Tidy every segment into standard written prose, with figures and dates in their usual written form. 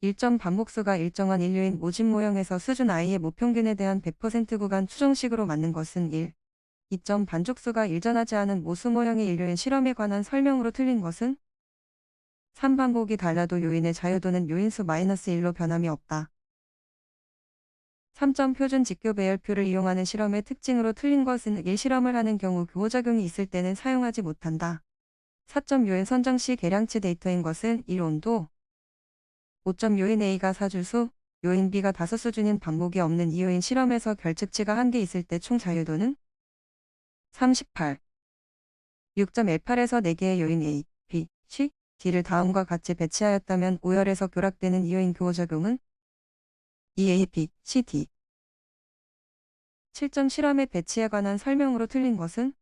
일정 반복수가 일정한 인류인 모집 모형에서 수준 i의 모평균에 대한 100% 구간 추정식으로 맞는 것은 1. 2점 반족수가 일정하지 않은 모수 모형의 인류인 실험에 관한 설명으로 틀린 것은 3. 반복이 달라도 요인의 자유도는 요인수 -1로 변함이 없다. 3점 표준 직교 배열표를 이용하는 실험의 특징으로 틀린 것은 1. 실험을 하는 경우 교호작용이 있을 때는 사용하지 못한다. 4점 요인 선정 시 계량치 데이터인 것은 1. 온도 5점 요인 A가 4주수, 요인 B가 5수준인 반복이 없는 이 요인 실험에서 결측치가 1개 있을 때 총 자유도는 38. 6점 L8에서 4개의 요인 A, B, C, D를 다음과 같이 배치하였다면 오열에서 교락되는 이 요인 교호작용은 2A, B, C, D. 7점 실험의 배치에 관한 설명으로 틀린 것은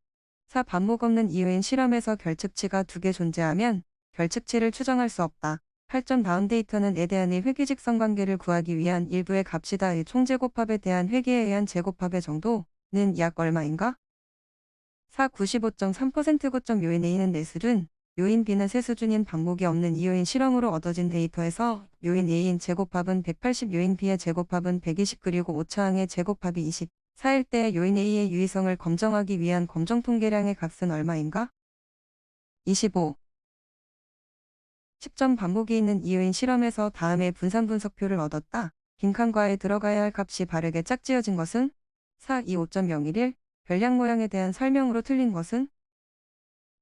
4. 반복 없는 이 요인 실험에서 결측치가 2개 존재하면 결측치를 추정할 수 없다. 8점 다음 데이터는 에 대한 의 회귀직선 관계를 구하기 위한 일부의 값이다의 총제곱합에 대한 회귀에 의한 제곱합의 정도는 약 얼마인가? 4. 95.3% 9점 요인 A는 4수준, 요인 B는 3수준인 반복이 없는 이 요인 실험으로 얻어진 데이터에서 요인 A인 제곱합은 180, 요인 B의 제곱합은 120 그리고 오차항의 제곱합이 20. 4일 때 요인 A의 유의성을 검정하기 위한 검정 통계량의 값은 얼마인가? 25. 10점 반복이 있는 이 요인 실험에서 다음의 분산 분석표를 얻었다. 빈칸과에 들어가야 할 값이 바르게 짝지어진 것은 4, 2, 5.011. 별량 모양에 대한 설명으로 틀린 것은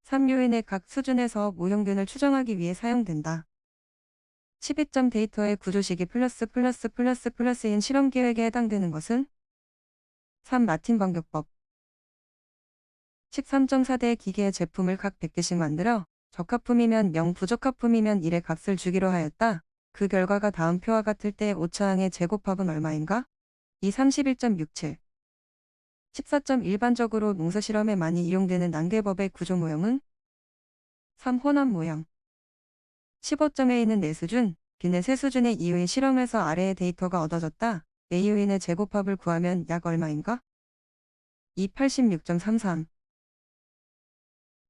3. 요인의 각 수준에서 모형균을 추정하기 위해 사용된다. 12점 데이터의 구조식이 플러스인 실험 계획에 해당되는 것은 3. 마틴 반격법 13.4대 기계의 제품을 각 100개씩 만들어 적합품이면 0, 부적합품이면 1의 값을 주기로 하였다. 그 결과가 다음 표와 같을 때 오차항의 제곱합은 얼마인가? 2. 31.67. 14점 일반적으로 농사실험에 많이 이용되는 난개법의 구조 모형은 3. 혼합 모형 15점 A는 4수준, B는 3수준의 이유인 실험에서 아래의 데이터가 얻어졌다. A 요인의 제곱합을 구하면 약 얼마인가? 2. 86.33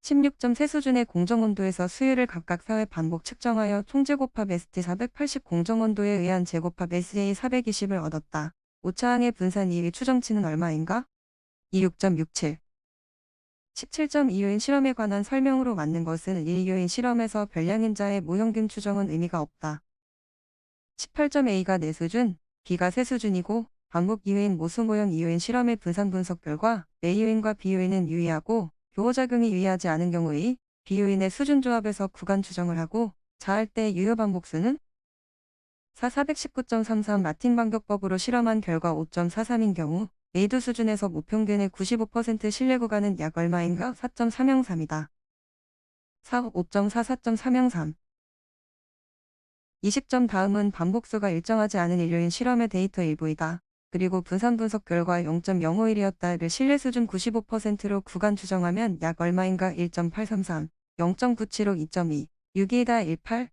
16점 3수준의 공정온도에서 수율을 각각 4회 반복 측정하여 총제곱합 ST 480 공정온도에 의한 제곱합 SA 420을 얻었다. 오차항의 분산 2의 추정치는 얼마인가? 26.67. 17점 이요인 실험에 관한 설명으로 맞는 것은 1요인 실험에서 별량인자의 모형균 추정은 의미가 없다. 18점 A가 4수준, B가 3수준이고 반복 이요인 모수 모형 이요인 실험의 분산 분석 결과 A요인과 B요인은 유의하고 교호작용이 유의하지 않은 경우의 B요인의 수준 조합에서 구간 추정을 하고 자할 때 유효 반복수는 4. 419.33 마틴 반격법으로 실험한 결과 5.43인 경우 A2 수준에서 모평균의 95% 신뢰 구간은 약 얼마인가? 4.303이다. 4. 5.4 4.303 20점 다음은 반복수가 일정하지 않은 인류인 실험의 데이터 일부이다. 그리고 분산 분석 결과 0.051이었다를 신뢰 수준 95%로 구간 추정하면 약 얼마인가? 1.833 0.975 2.2 6이다 18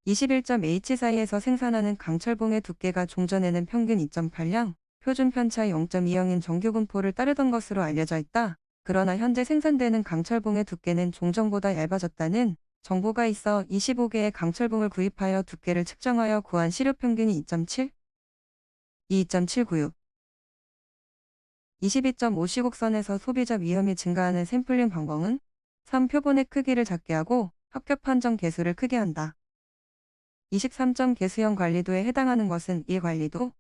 21점 H 사이에서 생산하는 강철봉의 두께가 종전에는 평균 2.8량, 표준 편차 0.20인 정규 분포를 따르던 것으로 알려져 있다. 그러나 현재 생산되는 강철봉의 두께는 종전보다 얇아졌다는 정보가 있어 25개의 강철봉을 구입하여 두께를 측정하여 구한 시료 평균이 2.7, 2.796. 22.5 시곡선에서 소비자 위험이 증가하는 샘플링 방법은 3. 표본의 크기를 작게 하고 합격 판정 개수를 크게 한다. 23점 개수형 관리도에 해당하는 것은 1. 관리도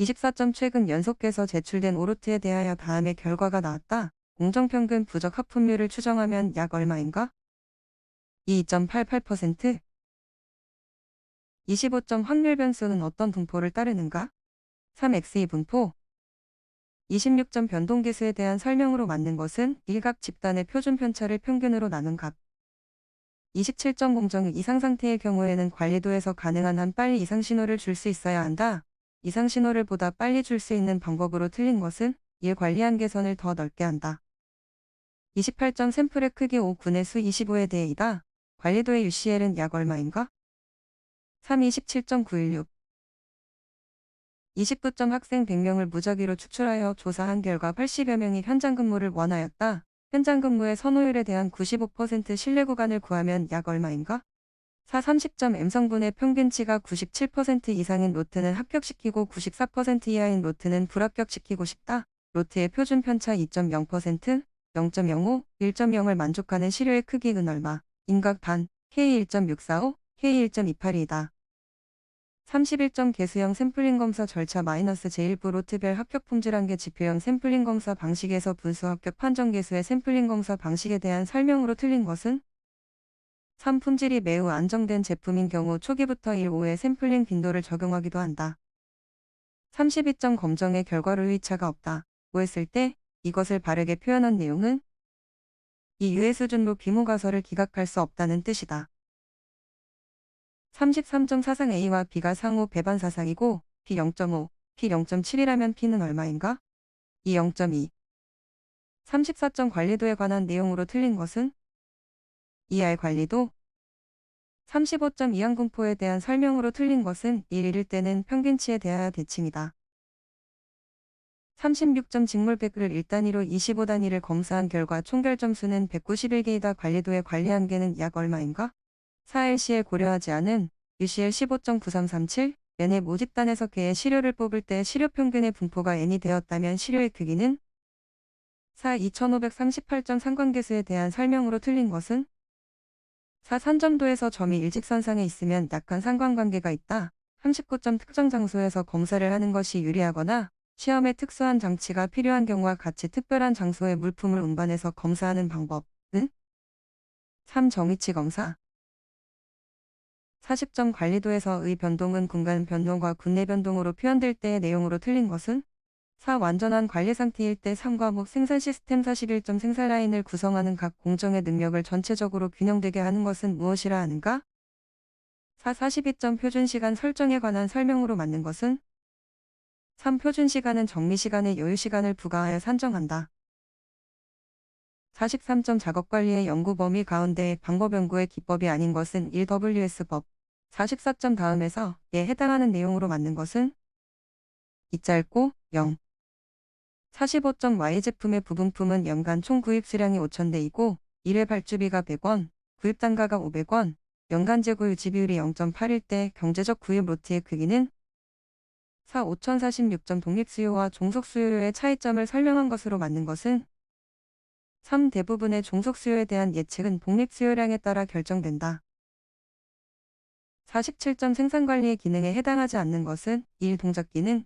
24점 최근 연속해서 제출된 오르트에 대하여 다음의 결과가 나왔다. 공정평균 부적 합품률을 추정하면 약 얼마인가? 2.88% 25점 확률 변수는 어떤 분포를 따르는가? 3. XE 분포 26점 변동계수에 대한 설명으로 맞는 것은 일각 집단의 표준 편차를 평균으로 나눈 값 27점 공정 이상 상태의 경우에는 관리도에서 가능한 한 빨리 이상 신호를 줄 수 있어야 한다. 이상 신호를 보다 빨리 줄 수 있는 방법으로 틀린 것은 1. 관리한 개선을 더 넓게 한다. 28점 샘플의 크기 5 분의 수 25에 대해 이다. 관리도의 UCL은 약 얼마인가? 3. 27.916 29점 학생 100명을 무작위로 추출하여 조사한 결과 80여 명이 현장 근무를 원하였다. 현장 근무의 선호율에 대한 95% 신뢰 구간을 구하면 약 얼마인가? 4. 30점 M성분의 평균치가 97% 이상인 로트는 합격시키고 94% 이하인 로트는 불합격시키고 싶다. 로트의 표준 편차 2.0%, 0.05, 1.0을 만족하는 시료의 크기는 얼마? 인각 반, K1.645, K1.282이다. 31점 개수형 샘플링 검사 절차 제1부 로트별 합격 품질한계 지표형 샘플링 검사 방식에서 분수 합격 판정 개수의 샘플링 검사 방식에 대한 설명으로 틀린 것은 3. 품질이 매우 안정된 제품인 경우 초기부터 1-5의 샘플링 빈도를 적용하기도 한다. 32점 검정의 결과로 의의차가 없다. 고했을 때 이것을 바르게 표현한 내용은 이 유해 수준로 비무가설을 기각할 수 없다는 뜻이다. 33점 사상 A와 B가 상호 배반 사상이고 B 0.5, P 0.7이라면 P는 얼마인가? 이 0.2. 34점 관리도에 관한 내용으로 틀린 것은 ER 관리도. 35점 이항분포에 대한 설명으로 틀린 것은 1일 때는 평균치에 대하여 대칭이다. 36점 직물 100을 1단위로 25단위를 검사한 결과 총결 점수는 191개이다. 관리도의 관리 한계는 약 얼마인가? 4LCL 고려하지 않은 UCL 15.9337, N의 모집단에서 개의 시료를 뽑을 때 시료 평균의 분포가 N이 되었다면 시료의 크기는 4. 2538점 상관계수에 대한 설명으로 틀린 것은 4. 산점도에서 점이 일직선상에 있으면 약한 상관관계가 있다. 39점 특정 장소에서 검사를 하는 것이 유리하거나 시험에 특수한 장치가 필요한 경우와 같이 특별한 장소에 물품을 운반해서 검사하는 방법은 3. 정위치 검사. 40점 관리도에서의 변동은 공간 변동과 군내 변동으로 표현될 때의 내용으로 틀린 것은 4. 완전한 관리 상태일 때 3과목 생산 시스템 41점 생산 라인을 구성하는 각 공정의 능력을 전체적으로 균형되게 하는 것은 무엇이라 하는가? 4. 42점 표준시간 설정에 관한 설명으로 맞는 것은 3. 표준시간은 정리시간에 여유시간을 부과하여 산정한다. 43점 작업관리의 연구 범위 가운데 방법 연구의 기법이 아닌 것은 1WS법. 44점 다음에서 에 해당하는 내용으로 맞는 것은 이 짧고 0. 45점 Y제품의 부분품은 연간 총 구입 수량이 5,000대이고 1회 발주비가 100원, 구입 단가가 500원, 연간 재고 유지 비율이 0.8일 때 경제적 구입 로트의 크기는 4. 5,046점 독립수요와 종속수요의 차이점을 설명한 것으로 맞는 것은 3. 대부분의 종속수요에 대한 예측은 독립수요량에 따라 결정된다. 47점 생산관리의 기능에 해당하지 않는 것은 1. 동작기능.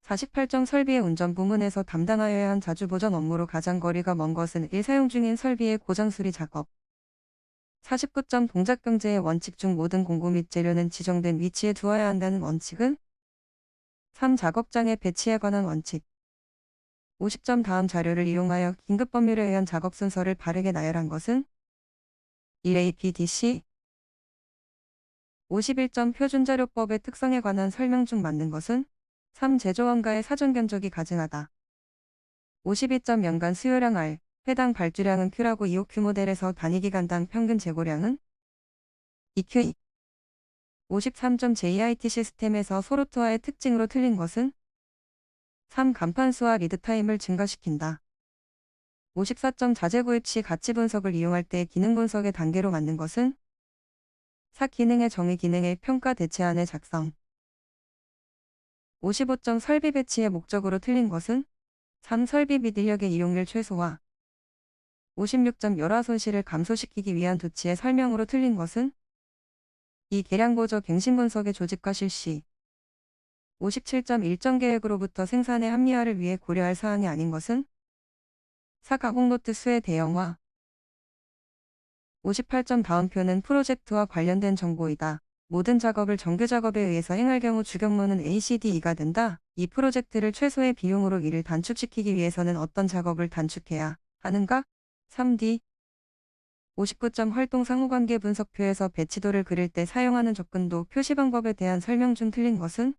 48점 설비의 운전 부문에서 담당하여야 한 자주보전 업무로 가장 거리가 먼 것은 1. 사용 중인 설비의 고장수리 작업. 49점 동작경제의 원칙 중 모든 공구 및 재료는 지정된 위치에 두어야 한다는 원칙은 3. 작업장의 배치에 관한 원칙. 50점 다음 자료를 이용하여 긴급법률에 의한 작업 순서를 바르게 나열한 것은 1. APDC. 51점 표준자료법의 특성에 관한 설명 중 맞는 것은 3. 제조원과의 사전 견적이 가증하다. 52점 연간 수요량 R. 해당 발주량은 Q라고 2호Q 모델에서 단위기간당 평균 재고량은 2Q. 53점 JIT 시스템에서 소로트와의 특징으로 틀린 것은 3. 간판수와 리드타임을 증가시킨다. 54점 자재 구입 시 가치 분석을 이용할 때 기능 분석의 단계로 맞는 것은 4. 기능의 정의 기능의 평가 대체안의 작성. 55점 설비 배치의 목적으로 틀린 것은 3. 설비 및 인력의 이용률 최소화. 56점 열화 손실을 감소시키기 위한 조치의 설명으로 틀린 것은 2. 계량보조 갱신 분석의 조직화 실시. 57점 일정 계획으로부터 생산의 합리화를 위해 고려할 사항이 아닌 것은 4. 가공로트 수의 대형화. 58점 다음 표는 프로젝트와 관련된 정보이다. 모든 작업을 정규 작업에 의해서 행할 경우 주경로는 ACDE가 된다. 이 프로젝트를 최소의 비용으로 이를 단축시키기 위해서는 어떤 작업을 단축해야 하는가? 3D. 59점 활동 상호관계 분석표에서 배치도를 그릴 때 사용하는 접근도 표시 방법에 대한 설명 중 틀린 것은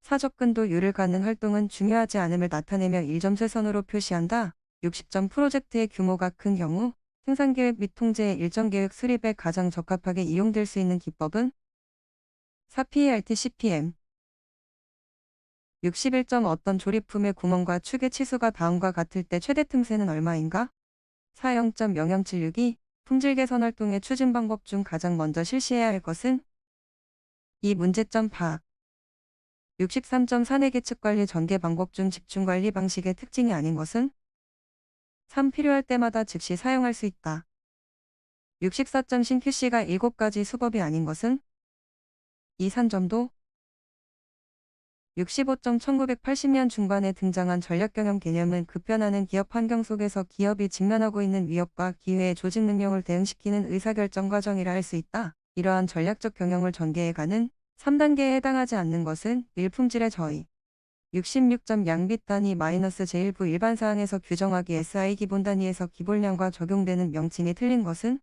4. 접근도율을 갖는 활동은 중요하지 않음을 나타내며 1점 쇄선으로 표시한다. 60점 프로젝트의 규모가 큰 경우 생산계획 및 통제의 일정 계획 수립에 가장 적합하게 이용될 수 있는 기법은 4. PERT CPM. 61점 어떤 조립품의 구멍과 축의 치수가 다음과 같을 때 최대 틈새는 얼마인가? 4. 0.00762, 품질 개선 활동의 추진 방법 중 가장 먼저 실시해야 할 것은 이 문제점 파악. 63점 사내 계측 관리 전개 방법 중 집중 관리 방식의 특징이 아닌 것은 3. 필요할 때마다 즉시 사용할 수 있다. 64점 신QC가 7가지 수법이 아닌 것은 2. 산점도 65점 1980년 중반에 등장한 전략경영 개념은 급변하는 기업 환경 속에서 기업이 직면하고 있는 위협과 기회의 조직 능력을 대응시키는 의사결정 과정이라 할 수 있다. 이러한 전략적 경영을 전개해가는 3단계에 해당하지 않는 것은 1. 품질의 저희. 66점 양빗 단위 -제1부 일반 사항에서 규정하기 SI 기본 단위에서 기본량과 적용되는 명칭이 틀린 것은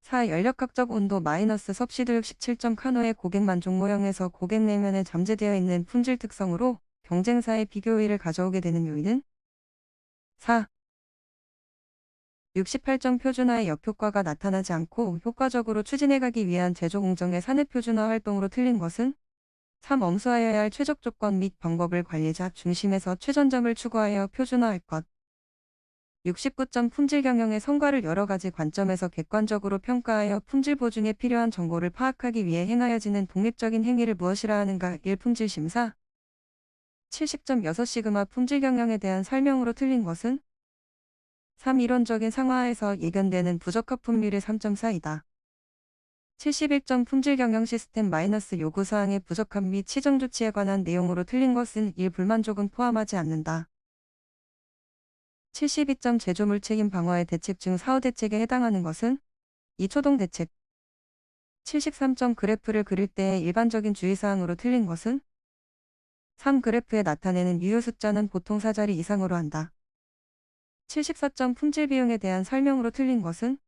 4. 연력학적 온도 -섭씨도 67점 카노의 고객 만족 모형에서 고객 내면에 잠재되어 있는 품질 특성으로 경쟁사의 비교 우위를 가져오게 되는 요인은 4. 68점 표준화의 역효과가 나타나지 않고 효과적으로 추진해가기 위한 제조 공정의 사내 표준화 활동으로 틀린 것은 3. 엄수하여야 할 최적 조건 및 방법을 관리자 중심에서 최전점을 추구하여 표준화할 것. 69점 품질 경영의 성과를 여러 가지 관점에서 객관적으로 평가하여 품질 보증에 필요한 정보를 파악하기 위해 행하여지는 독립적인 행위를 무엇이라 하는가. 1. 품질 심사. 70점 6시그마 품질 경영에 대한 설명으로 틀린 것은 3. 이론적인 상황하에서 예견되는 부적합 품률이 3.4이다. 71점 품질 경영 시스템 - 요구사항의 부적합 및 시정 조치에 관한 내용으로 틀린 것은 1. 불만족은 포함하지 않는다. 72점 제조물 책임 방어의 대책 중 사후 대책에 해당하는 것은 2. 초동 대책. 73점 그래프를 그릴 때의 일반적인 주의사항으로 틀린 것은 3. 그래프에 나타내는 유효 숫자는 보통 4자리 이상으로 한다. 74점 품질 비용에 대한 설명으로 틀린 것은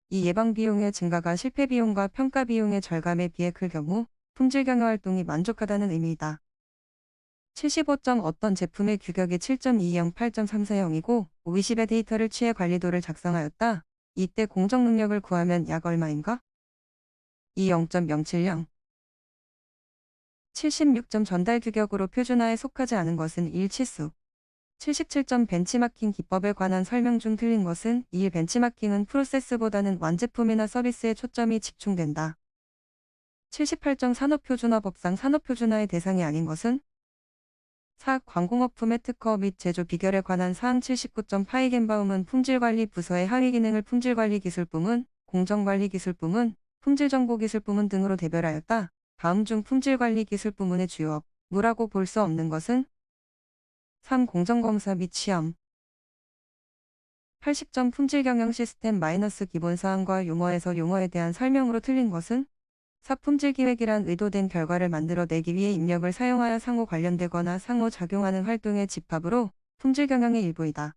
이 예방 비용의 증가가 실패 비용과 평가 비용의 절감에 비해 클 경우 품질 경영 활동이 만족하다는 의미이다. 75점 어떤 제품의 규격이 7.20, 8.340이고 50의 데이터를 취해 관리도를 작성하였다. 이때 공정 능력을 구하면 약 얼마인가? 2. 0.070. 76점 전달 규격으로 표준화에 속하지 않은 것은 1. 치수. 77점 벤치마킹 기법에 관한 설명 중 틀린 것은 2. 벤치마킹은 프로세스보다는 완제품이나 서비스에 초점이 집중된다. 78점 산업표준화법상 산업표준화의 대상이 아닌 것은 4. 광공업품의 특허 및 제조 비결에 관한 사항 79점 파이겐바움은 품질관리 부서의 하위 기능을 품질관리기술부문, 공정관리기술부문, 품질정보기술부문 등으로 대별하였다. 다음 중 품질관리기술부문의 주요 업무라고 볼 수 없는 것은 3. 공정검사 및 시험. 80점 품질경영 시스템 - 기본사항과 용어에서 용어에 대한 설명으로 틀린 것은 4. 품질기획이란 의도된 결과를 만들어내기 위해 입력을 사용하여 상호 관련되거나 상호 작용하는 활동의 집합으로 품질경영의 일부이다.